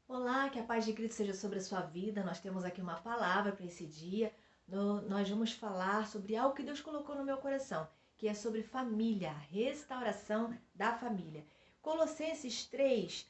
Olá, que a paz de Cristo seja sobre a sua vida. Nós temos aqui uma palavra para esse dia. Nós vamos falar sobre algo que Deus colocou no meu coração, que é sobre família, a restauração da família. Colossenses 3,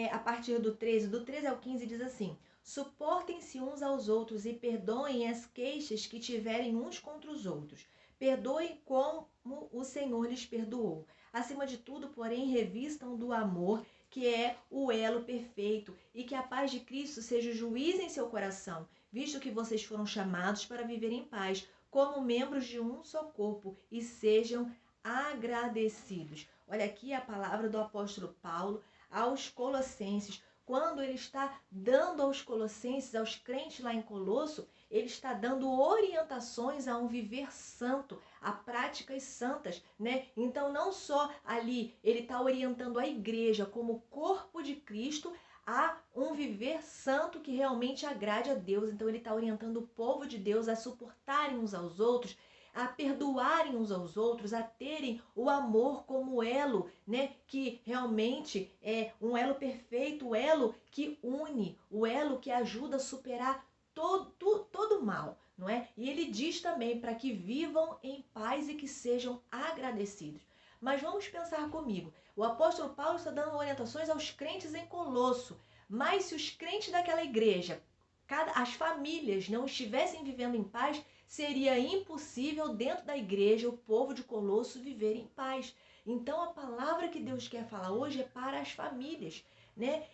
a partir do 13 ao 15, diz assim: Suportem-se uns aos outros e perdoem as queixas que tiverem uns contra os outros. Perdoem como o Senhor lhes perdoou. Acima de tudo, porém, revistam do amor, que é o elo perfeito, e que a paz de Cristo seja o juiz em seu coração, visto que vocês foram chamados para viver em paz, como membros de um só corpo, e sejam agradecidos. Olha aqui a palavra do apóstolo Paulo aos Colossenses. Quando ele está dando aos Colossenses, aos crentes lá em Colosso, ele está dando orientações a um viver santo, a práticas santas, né? Então, não só ali ele está orientando a igreja como corpo de Cristo a um viver santo que realmente agrade a Deus. Então, ele está orientando o povo de Deus a suportarem uns aos outros, a perdoarem uns aos outros, a terem o amor como elo, né? Que realmente é um elo perfeito, o elo que une, o elo que ajuda a superar todo o mal, não é? E ele diz também para que vivam em paz e que sejam agradecidos. Mas vamos pensar comigo. O apóstolo Paulo está dando orientações aos crentes em Colosso. Mas se os crentes daquela igreja, as famílias não estivessem vivendo em paz, seria impossível dentro da igreja o povo de Colosso viver em paz. Então a palavra que Deus quer falar hoje é para as famílias, né?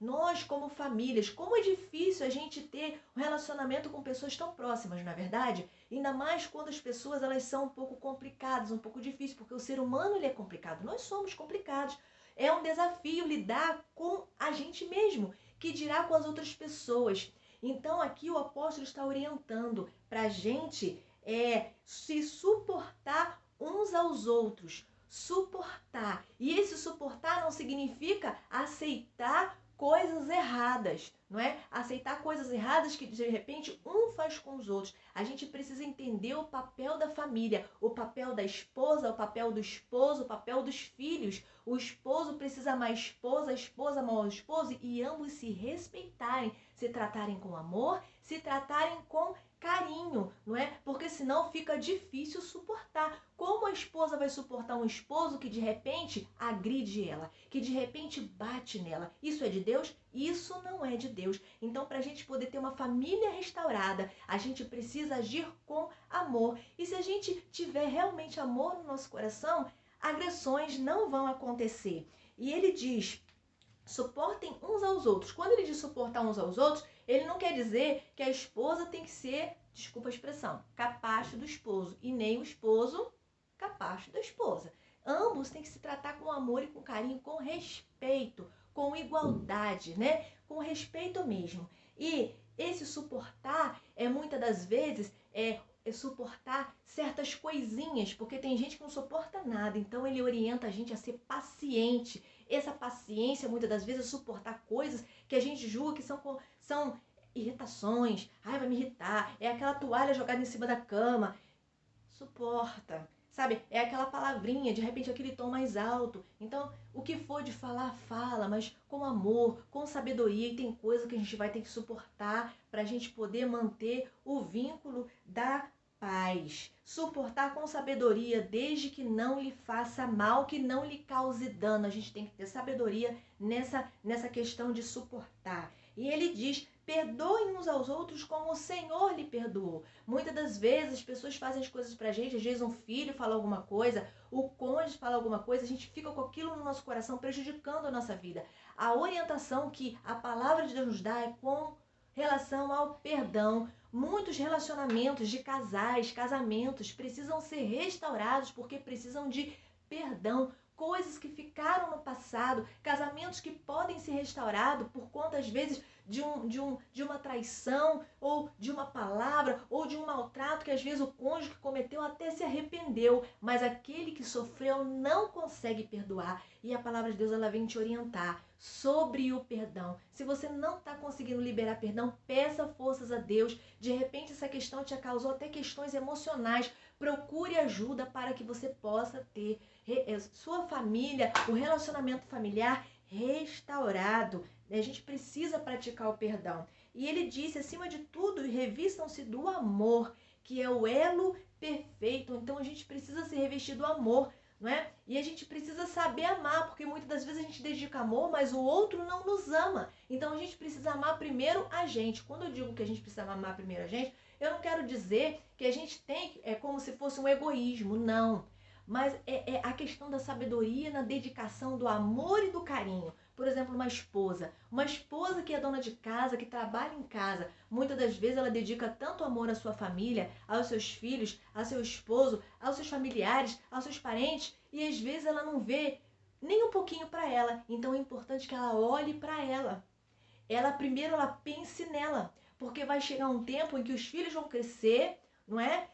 Nós como famílias, como é difícil a gente ter um relacionamento com pessoas tão próximas, não é verdade? Ainda mais quando as pessoas elas são um pouco complicadas, um pouco difíceis, porque o ser humano ele é complicado, nós somos complicados. É um desafio lidar com a gente mesmo, que dirá com as outras pessoas. Então aqui o apóstolo está orientando para a gente se suportar uns aos outros, suportar. E esse suportar não significa aceitar coisas erradas, não é? Aceitar coisas erradas que de repente um faz com os outros. A gente precisa entender o papel da família, o papel da esposa, o papel do esposo, o papel dos filhos. O esposo precisa amar a esposa amar o esposo e ambos se respeitarem, se tratarem com amor, se tratarem com carinho, não é? Porque senão fica difícil suportar. Como a esposa vai suportar um esposo que de repente agride ela, que de repente bate nela? Isso é de Deus? Isso não é de Deus. Então, para a gente poder ter uma família restaurada, a gente precisa agir com amor. E se a gente tiver realmente amor no nosso coração, agressões não vão acontecer. E ele diz: suportem uns aos outros. Quando ele diz suportar uns aos outros, ele não quer dizer que a esposa tem que ser, desculpa a expressão, capacho do esposo, e nem o esposo capacho da esposa. Ambos têm que se tratar com amor e com carinho, com respeito, com igualdade, né? Com respeito mesmo. E esse suportar muitas das vezes suportar certas coisinhas, porque tem gente que não suporta nada. Então ele orienta a gente a ser paciente. Essa paciência, muitas das vezes, é suportar coisas que a gente julga que são irritações. Ai, vai me irritar. É aquela toalha jogada em cima da cama. Suporta. Sabe? É aquela palavrinha, de repente aquele tom mais alto. Então, o que for de falar, fala, mas com amor, com sabedoria. E tem coisa que a gente vai ter que suportar para a gente poder manter o vínculo da paz. Suportar com sabedoria, desde que não lhe faça mal, que não lhe cause dano. A gente tem que ter sabedoria nessa questão de suportar. E ele diz: perdoem uns aos outros como o Senhor lhe perdoou. Muitas das vezes as pessoas fazem as coisas pra gente, às vezes um filho fala alguma coisa, o cônjuge fala alguma coisa, a gente fica com aquilo no nosso coração prejudicando a nossa vida. A orientação que a palavra de Deus nos dá é com relação ao perdão. Muitos relacionamentos de casais, casamentos precisam ser restaurados porque precisam de perdão. Coisas que ficaram no passado, casamentos que podem ser restaurados por conta, às vezes, de uma traição, ou de uma palavra, ou de um maltrato que às vezes o cônjuge que cometeu até se arrependeu, mas aquele que sofreu não consegue perdoar. E a palavra de Deus ela vem te orientar sobre o perdão. Se você não está conseguindo liberar perdão, peça forças a Deus. De repente essa questão te causou até questões emocionais. Procure ajuda para que você possa ter sua família, o relacionamento familiar restaurado. A gente precisa praticar o perdão. E ele disse, acima de tudo, revistam-se do amor, que é o elo perfeito. Então a gente precisa se revestir do amor, não é? E a gente precisa saber amar, porque muitas das vezes a gente dedica amor, mas o outro não nos ama. Então a gente precisa amar primeiro a gente. Quando eu digo que a gente precisa amar primeiro a gente, eu não quero dizer que a gente tem, é como se fosse um egoísmo, não. Mas é a questão da sabedoria na dedicação do amor e do carinho. Por exemplo, uma esposa que é dona de casa, que trabalha em casa, muitas das vezes ela dedica tanto amor à sua família, aos seus filhos, ao seu esposo, aos seus familiares, aos seus parentes, e às vezes ela não vê nem um pouquinho para ela. Então é importante que ela olhe para ela. Primeiro ela pense nela, porque vai chegar um tempo em que os filhos vão crescer, não é?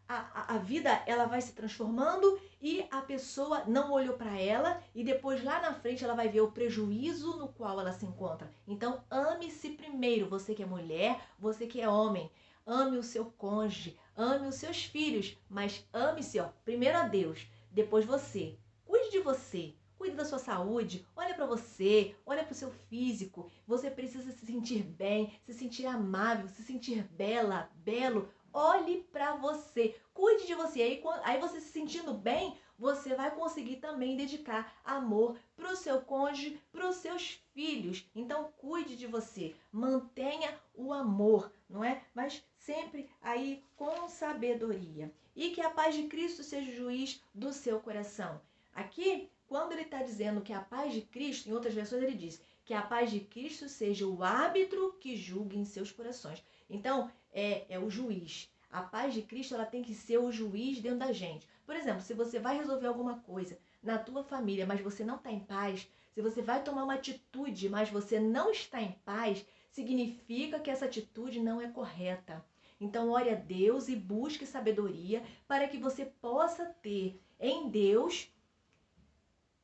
A vida ela vai se transformando e a pessoa não olhou para ela e depois lá na frente ela vai ver o prejuízo no qual ela se encontra. Então ame-se primeiro, você que é mulher, você que é homem. Ame o seu cônjuge, ame os seus filhos, mas ame-se, primeiro a Deus, depois você. Cuide de você. Cuide da sua saúde, olha para você, olha para o seu físico. Você precisa se sentir bem, se sentir amável, se sentir bela, belo. Olhe para você, cuide de você. Aí você se sentindo bem, você vai conseguir também dedicar amor para o seu cônjuge, para os seus filhos. Então cuide de você, mantenha o amor, não é? Mas sempre aí com sabedoria. E que a paz de Cristo seja o juiz do seu coração. Aqui, quando ele está dizendo que a paz de Cristo, em outras versões ele diz que a paz de Cristo seja o árbitro que julgue em seus corações. Então, é o juiz. A paz de Cristo ela tem que ser o juiz dentro da gente. Por exemplo, se você vai resolver alguma coisa na tua família, mas você não está em paz, se você vai tomar uma atitude, mas você não está em paz, significa que essa atitude não é correta. Então, ore a Deus e busque sabedoria para que você possa ter em Deus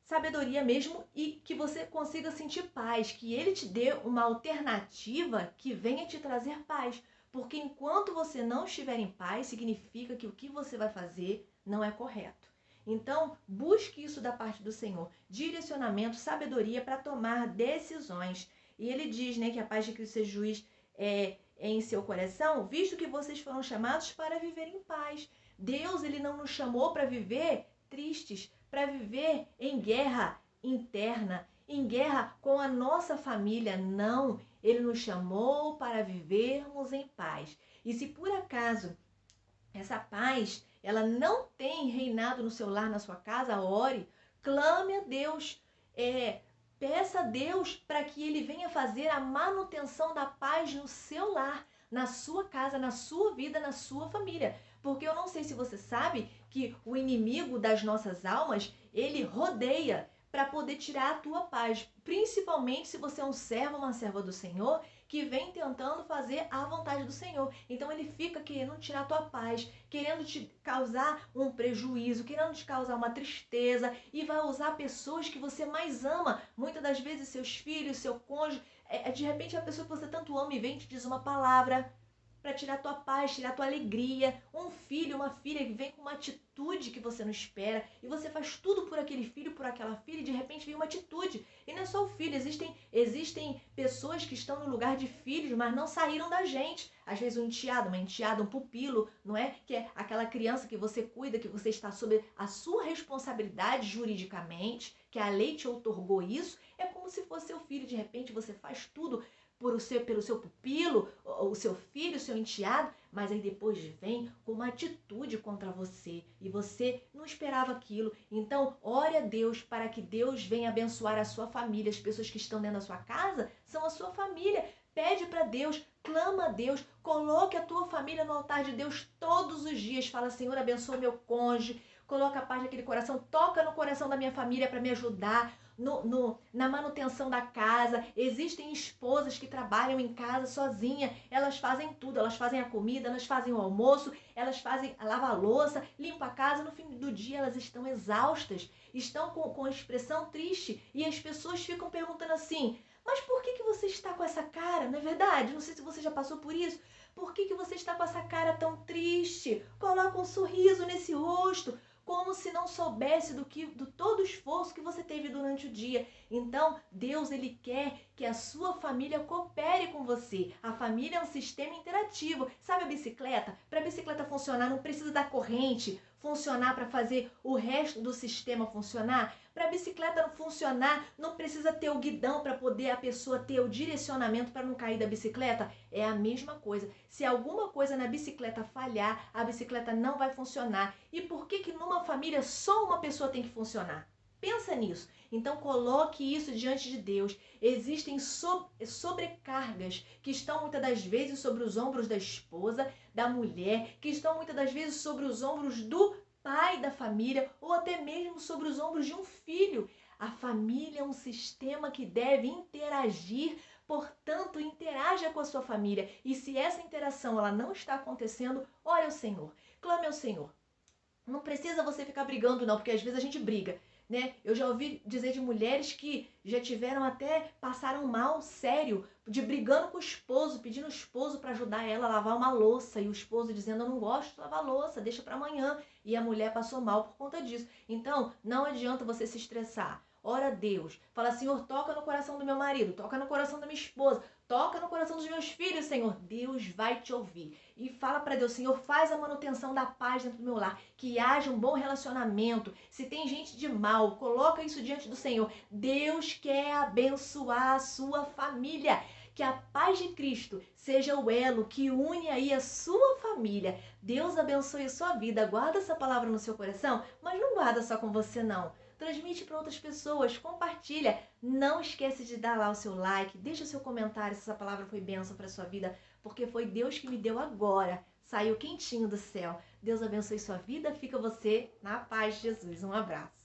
sabedoria mesmo e que você consiga sentir paz, que ele te dê uma alternativa que venha te trazer paz. Porque enquanto você não estiver em paz, significa que o que você vai fazer não é correto. Então, busque isso da parte do Senhor. Direcionamento, sabedoria para tomar decisões. E ele diz, né, que a paz de Cristo seja juiz em seu coração, visto que vocês foram chamados para viver em paz. Deus, ele não nos chamou para viver tristes, para viver em guerra interna, em guerra com a nossa família. Não, ele nos chamou para vivermos em paz. E se por acaso essa paz, ela não tem reinado no seu lar, na sua casa, ore, clame a Deus, peça a Deus para que ele venha fazer a manutenção da paz no seu lar, na sua casa, na sua vida, na sua família. Porque eu não sei se você sabe que o inimigo das nossas almas, ele rodeia para poder tirar a tua paz. Principalmente se você é um servo, uma serva do Senhor, que vem tentando fazer a vontade do Senhor. Então ele fica querendo tirar a tua paz, querendo te causar um prejuízo, querendo te causar uma tristeza e vai usar pessoas que você mais ama, muitas das vezes seus filhos, seu cônjuge. De repente a pessoa que você tanto ama e vem te diz uma palavra para tirar tua paz, tirar tua alegria. Um filho, uma filha que vem com uma atitude que você não espera e você faz tudo por aquele filho, por aquela filha e de repente vem uma atitude. E não é só o filho, existem pessoas que estão no lugar de filhos, mas não saíram da gente. Às vezes um enteado, uma enteada, um pupilo, não é? Que é aquela criança que você cuida, que você está sob a sua responsabilidade juridicamente, que a lei te outorgou isso. É como se fosse seu filho, de repente você faz tudo pelo seu pupilo, o seu filho, o seu enteado, mas aí depois vem com uma atitude contra você e você não esperava aquilo. Então, ore a Deus para que Deus venha abençoar a sua família. As pessoas que estão dentro da sua casa são a sua família. Pede para Deus, clama a Deus, coloque a tua família no altar de Deus todos os dias. Fala, Senhor, abençoa meu cônjuge, coloca a paz naquele coração, toca no coração da minha família para me ajudar. Na manutenção da casa. Existem esposas que trabalham em casa sozinha, elas fazem tudo, elas fazem a comida, elas fazem o almoço, elas lavam a louça, limpam a casa, no fim do dia elas estão exaustas, estão com a expressão triste e as pessoas ficam perguntando assim, mas por que você está com essa cara? Não é verdade? Não sei se você já passou por isso. Por que você está com essa cara tão triste? Coloca um sorriso nesse rosto. como se não soubesse do todo o esforço que você teve durante o dia. Então, Deus, ele quer que a sua família coopere com você. A família é um sistema interativo. Sabe a bicicleta? Para a bicicleta funcionar, não precisa da corrente funcionar para fazer o resto do sistema funcionar. Para a bicicleta funcionar, não precisa ter o guidão para poder a pessoa ter o direcionamento para não cair da bicicleta. É a mesma coisa. Se alguma coisa na bicicleta falhar, a bicicleta não vai funcionar. E por que numa família só uma pessoa tem que funcionar? Pensa nisso. Então coloque isso diante de Deus. Existem sobrecargas que estão muitas das vezes sobre os ombros da esposa, da mulher, que estão muitas das vezes sobre os ombros do pai da família ou até mesmo sobre os ombros de um filho. A família é um sistema que deve interagir, portanto, interaja com a sua família. E se essa interação ela não está acontecendo, ore ao Senhor, clame ao Senhor. Não precisa você ficar brigando não, porque às vezes a gente briga, né? Eu já ouvi dizer de mulheres que já tiveram até, passaram mal, sério, de brigando com o esposo, pedindo o esposo para ajudar ela a lavar uma louça, e o esposo dizendo, eu não gosto de lavar louça, deixa para amanhã, e a mulher passou mal por conta disso. Então, não adianta você se estressar. Ora a Deus, fala, Senhor, toca no coração do meu marido, toca no coração da minha esposa, toca no coração dos meus filhos, Senhor. Deus vai te ouvir. E fala para Deus, Senhor, faz a manutenção da paz dentro do meu lar, que haja um bom relacionamento. Se tem gente de mal, coloca isso diante do Senhor. Deus quer abençoar a sua família. Que a paz de Cristo seja o elo que une aí a sua família. Deus abençoe a sua vida. Guarda essa palavra no seu coração, mas não guarda só com você não. Transmite para outras pessoas, compartilha. Não esquece de dar lá o seu like, deixa o seu comentário se essa palavra foi bênção para a sua vida, porque foi Deus que me deu agora. Saiu quentinho do céu. Deus abençoe sua vida, fica você na paz de Jesus. Um abraço.